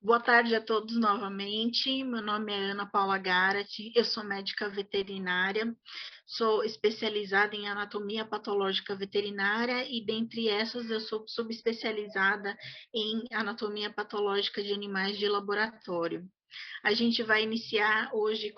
Boa tarde a todos novamente. Meu nome é Ana Paula Garati, eu sou médica veterinária, sou especializada em anatomia patológica veterinária e, dentre essas, eu sou subespecializada em anatomia patológica de animais de laboratório. A gente vai iniciar hoje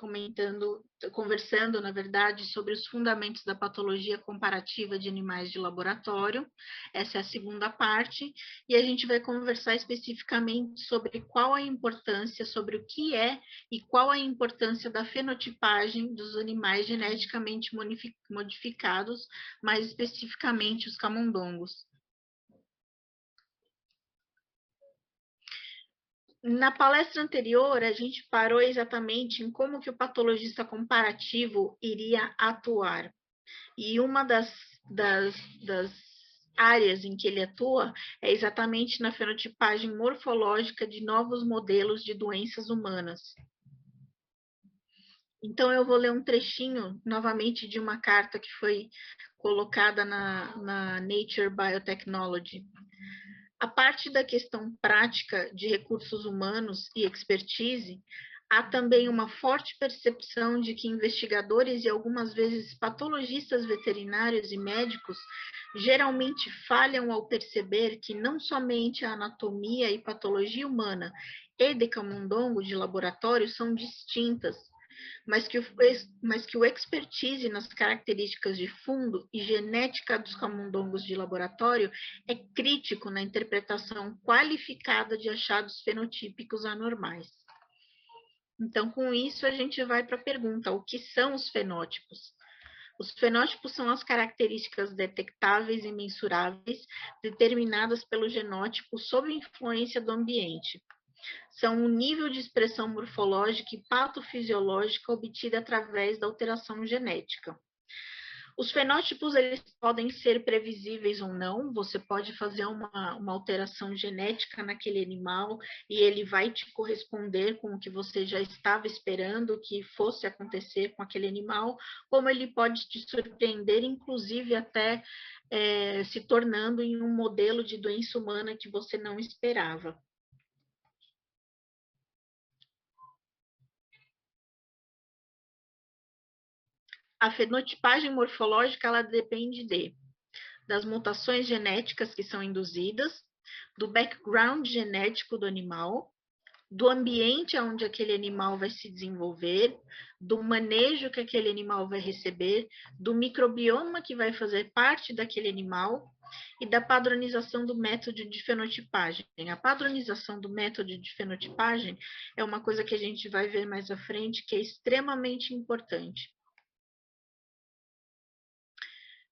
conversando, na verdade, sobre os fundamentos da patologia comparativa de animais de laboratório. Essa é a segunda parte, e a gente vai conversar especificamente sobre qual a importância, sobre o que é e qual a importância da fenotipagem dos animais geneticamente modificados, mais especificamente os camundongos. Na palestra anterior, a gente parou exatamente em como que o patologista comparativo iria atuar. E uma das áreas em que ele atua é exatamente na fenotipagem morfológica de novos modelos de doenças humanas. Então, eu vou ler um trechinho, novamente, de uma carta que foi colocada na Nature Biotechnology. A parte da questão prática de recursos humanos e expertise, há também uma forte percepção de que investigadores e algumas vezes patologistas veterinários e médicos geralmente falham ao perceber que não somente a anatomia e patologia humana e de camundongo de laboratório são distintas, mas que o expertise nas características de fundo e genética dos camundongos de laboratório é crítico na interpretação qualificada de achados fenotípicos anormais. Então, com isso, a gente vai para a pergunta: o que são os fenótipos? Os fenótipos são as características detectáveis e mensuráveis determinadas pelo genótipo sob influência do ambiente. São um nível de expressão morfológica e patofisiológica obtida através da alteração genética. Os fenótipos, eles podem ser previsíveis ou não, você pode fazer uma alteração genética naquele animal e ele vai te corresponder com o que você já estava esperando que fosse acontecer com aquele animal, como ele pode te surpreender, inclusive até se tornando em um modelo de doença humana que você não esperava. A fenotipagem morfológica, ela depende das mutações genéticas que são induzidas, do background genético do animal, do ambiente onde aquele animal vai se desenvolver, do manejo que aquele animal vai receber, do microbioma que vai fazer parte daquele animal e da padronização do método de fenotipagem. A padronização do método de fenotipagem é uma coisa que a gente vai ver mais à frente, que é extremamente importante.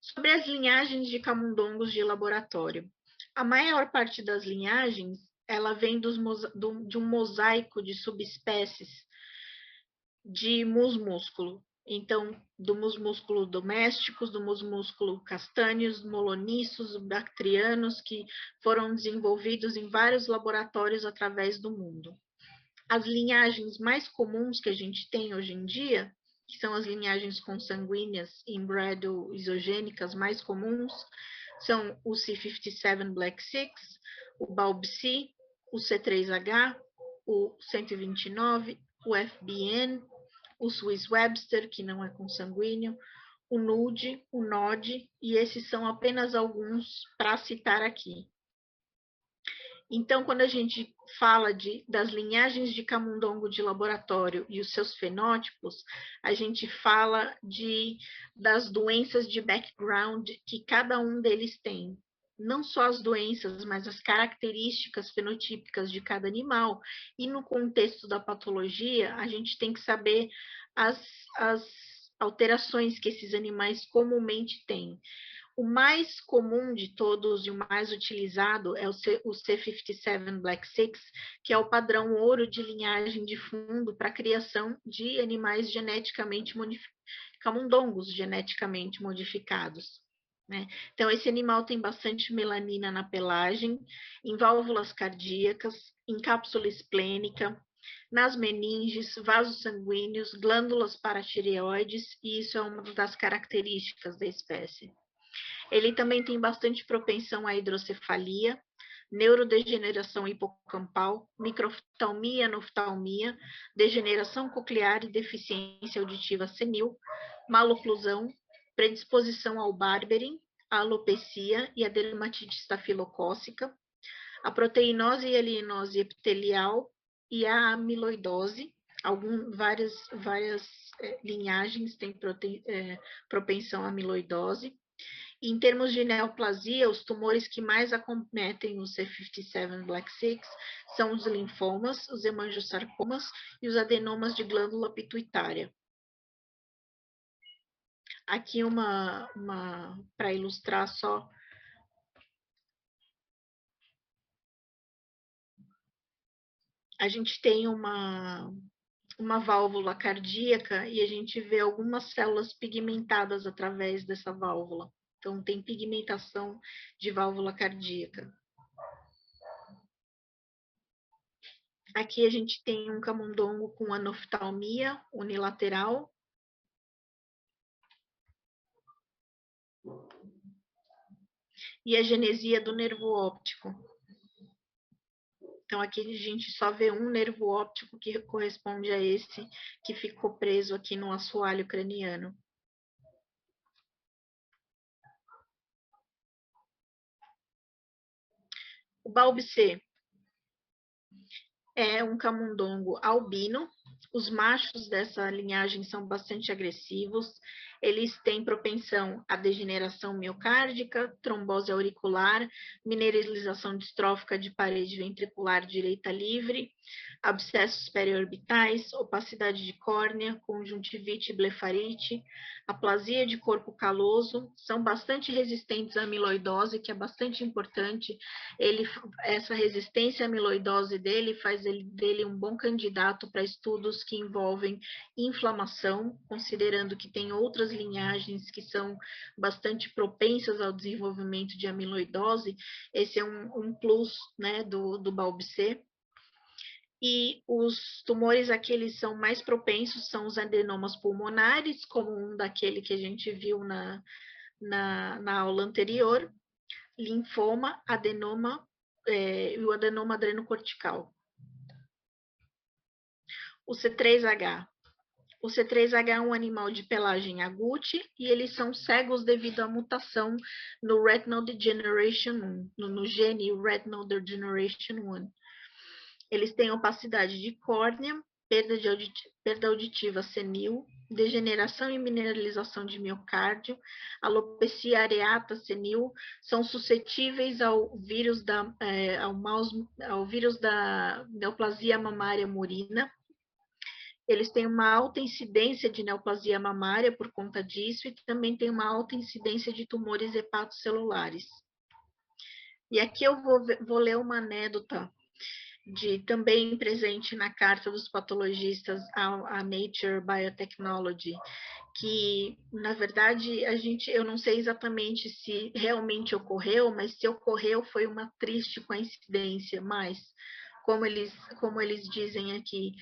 Sobre as linhagens de camundongos de laboratório. A maior parte das linhagens, ela vem de um mosaico de subespécies de musmúsculo. Então, do musmúsculo domésticos, do musmúsculo castanhos, moloniços, bactrianos, que foram desenvolvidos em vários laboratórios através do mundo. As linhagens mais comuns que a gente tem hoje em dia, que são as linhagens consanguíneas inbred ou isogênicas mais comuns, são o C57 Black 6, o BALB-C, o C3H, o 129, o FBN, o Swiss Webster, que não é consanguíneo, o NUD, o NOD, e esses são apenas alguns para citar aqui. Então, quando a gente fala das linhagens de camundongo de laboratório e os seus fenótipos, a gente fala das doenças de background que cada um deles tem. Não só as doenças, mas as características fenotípicas de cada animal. E no contexto da patologia, a gente tem que saber as alterações que esses animais comumente têm. O mais comum de todos e o mais utilizado é o C57 Black 6, que é o padrão ouro de linhagem de fundo para a criação de animais geneticamente camundongos geneticamente modificados. Né? Então, esse animal tem bastante melanina na pelagem, em válvulas cardíacas, em cápsula esplênica, nas meninges, vasos sanguíneos, glândulas paratireoides, e isso é uma das características da espécie. Ele também tem bastante propensão à hidrocefalia, neurodegeneração hipocampal, microftalmia, anoftalmia, degeneração coclear e deficiência auditiva senil, maloclusão, predisposição ao Barberin, a alopecia e a dermatite estafilocócica, a proteinose e alienose epitelial e a amiloidose. Várias linhagens têm propensão à amiloidose. Em termos de neoplasia, os tumores que mais acometem o C57 Black 6 são os linfomas, os hemangiosarcomas e os adenomas de glândula pituitária. Aqui para ilustrar só. A gente tem uma válvula cardíaca e a gente vê algumas células pigmentadas através dessa válvula. Então, tem pigmentação de válvula cardíaca. Aqui a gente tem um camundongo com anoftalmia unilateral. E a genesia do nervo óptico. Então, aqui a gente só vê um nervo óptico que corresponde a esse que ficou preso aqui no assoalho craniano. O Balbicê é um camundongo albino. Os machos dessa linhagem são bastante agressivos. Eles têm propensão à degeneração miocárdica, trombose auricular, mineralização distrófica de parede ventricular direita livre, abscessos periorbitais, opacidade de córnea, conjuntivite e blefarite, aplasia de corpo caloso, são bastante resistentes à amiloidose, que é bastante importante. Essa resistência à amiloidose dele faz dele um bom candidato para estudos que envolvem inflamação, considerando que tem outras linhagens que são bastante propensas ao desenvolvimento de amiloidose. Esse é um plus, né, do Balbicê. E os tumores aqueles são mais propensos são os adenomas pulmonares, como um daquele que a gente viu na aula anterior, linfoma, adenoma e o adenoma adrenocortical. O C3H. O C3H é um animal de pelagem agute e eles são cegos devido à mutação no Retinal Degeneration 1, no gene Retinal Degeneration 1. Eles têm opacidade de córnea, perda auditiva senil, degeneração e mineralização de miocárdio, alopecia areata senil, são suscetíveis ao vírus da neoplasia mamária murina. Eles têm uma alta incidência de neoplasia mamária por conta disso e também tem uma alta incidência de tumores hepatocelulares. E aqui eu vou ler uma anedota também presente na carta dos patologistas à Nature Biotechnology, que, na verdade, eu não sei exatamente se realmente ocorreu, mas se ocorreu foi uma triste coincidência, mas, como eles dizem aqui,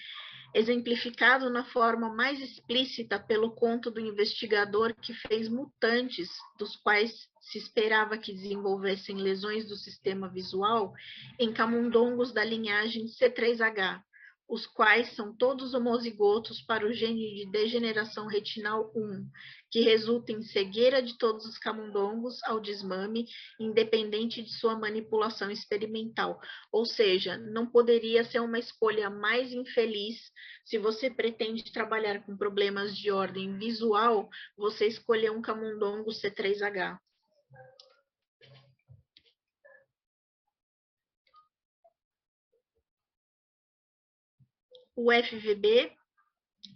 exemplificado na forma mais explícita pelo conto do investigador que fez mutantes, dos quais se esperava que desenvolvessem lesões do sistema visual, em camundongos da linhagem C3H, os quais são todos homozigotos para o gene de degeneração retinal 1, que resulta em cegueira de todos os camundongos ao desmame, independente de sua manipulação experimental. Ou seja, não poderia ser uma escolha mais infeliz se você pretende trabalhar com problemas de ordem visual, você escolher um camundongo C3H. O FVB,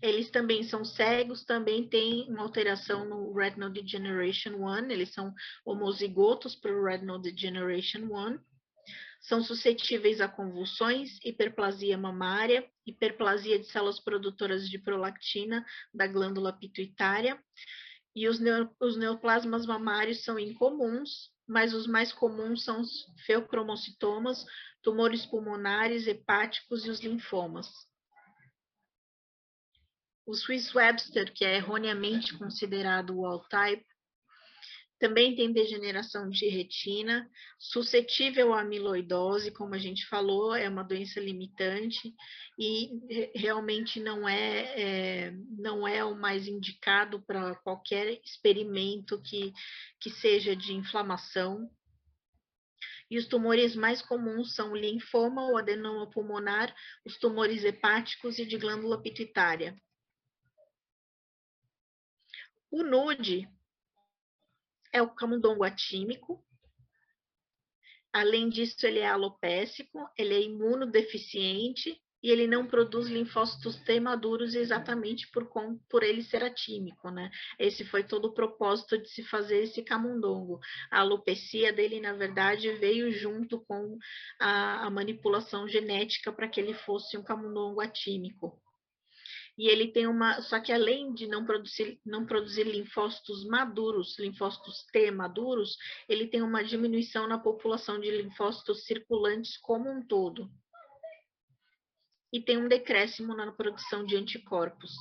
eles também são cegos, também tem uma alteração no Retinal Degeneration 1, eles são homozigotos para o Retinal Degeneration 1, são suscetíveis a convulsões, hiperplasia mamária, hiperplasia de células produtoras de prolactina da glândula pituitária, e os neoplasmas mamários são incomuns, mas os mais comuns são os feocromocitomas, tumores pulmonares, hepáticos e os linfomas. O Swiss Webster, que é erroneamente considerado o wild type, Também tem degeneração de retina, suscetível à amiloidose, como a gente falou, é uma doença limitante e realmente não é o mais indicado para qualquer experimento que seja de inflamação. E os tumores mais comuns são o linfoma, o adenoma pulmonar, os tumores hepáticos e de glândula pituitária. O NUD é o camundongo atímico. Além disso, ele é alopécico, ele é imunodeficiente e ele não produz linfócitos T maduros exatamente por ele ser atímico, né? Esse foi todo o propósito de se fazer esse camundongo. A alopecia dele, na verdade, veio junto com a manipulação genética para que ele fosse um camundongo atímico. E ele tem uma. Só que além de não produzir linfócitos maduros, linfócitos T maduros, ele tem uma diminuição na população de linfócitos circulantes como um todo. E tem um decréscimo na produção de anticorpos.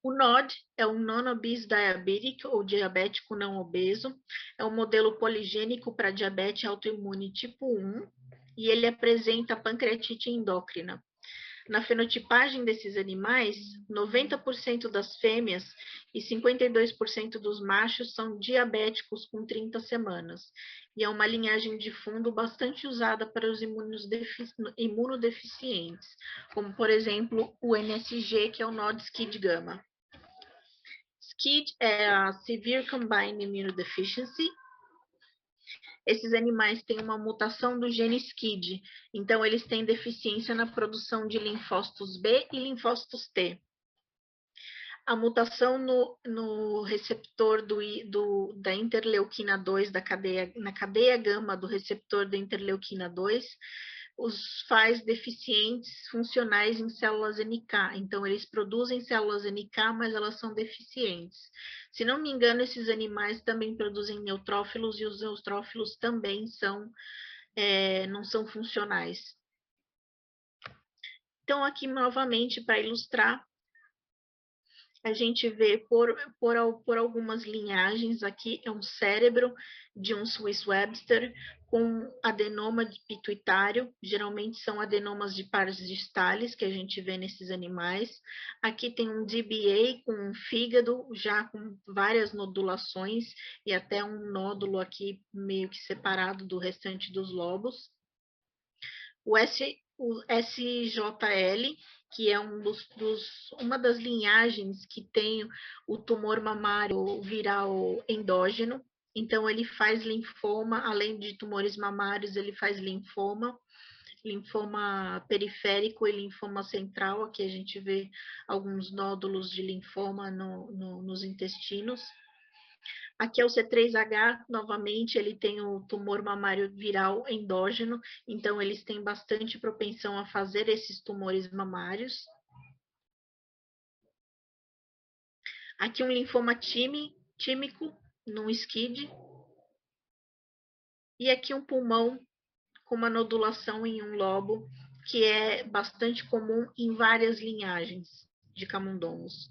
O NOD é o Non-Obese Diabetic, ou diabético não obeso. É um modelo poligênico para diabetes autoimune tipo 1, e ele apresenta pancreatite endócrina. Na fenotipagem desses animais, 90% das fêmeas e 52% dos machos são diabéticos com 30 semanas. E é uma linhagem de fundo bastante usada para os imunodeficientes, como, por exemplo, o NSG, que é o NOD SCID Gamma. SCID é a Severe Combined Immunodeficiency. Esses animais têm uma mutação do gene SCID, então eles têm deficiência na produção de linfócitos B e linfócitos T. A mutação no receptor da interleuquina 2, na cadeia gama do receptor da interleuquina 2, os faz deficientes funcionais em células NK. Então, eles produzem células NK, mas elas são deficientes. Se não me engano, esses animais também produzem neutrófilos e os neutrófilos também não são funcionais. Então, aqui novamente, para ilustrar, a gente vê por algumas linhagens aqui, é um cérebro de um Swiss Webster com adenoma pituitário, geralmente são adenomas de pares distales que a gente vê nesses animais. Aqui tem um DBA com um fígado já com várias nodulações e até um nódulo aqui meio que separado do restante dos lobos. O SJL, que é uma das linhagens que tem o tumor mamário viral endógeno. Então, ele faz linfoma, além de tumores mamários, ele faz linfoma periférico e linfoma central. Aqui a gente vê alguns nódulos de linfoma nos intestinos. Aqui é o C3H, novamente, ele tem o tumor mamário viral endógeno, então eles têm bastante propensão a fazer esses tumores mamários. Aqui um linfoma tímico, num SCID. E aqui um pulmão com uma nodulação em um lobo, que é bastante comum em várias linhagens de camundongos.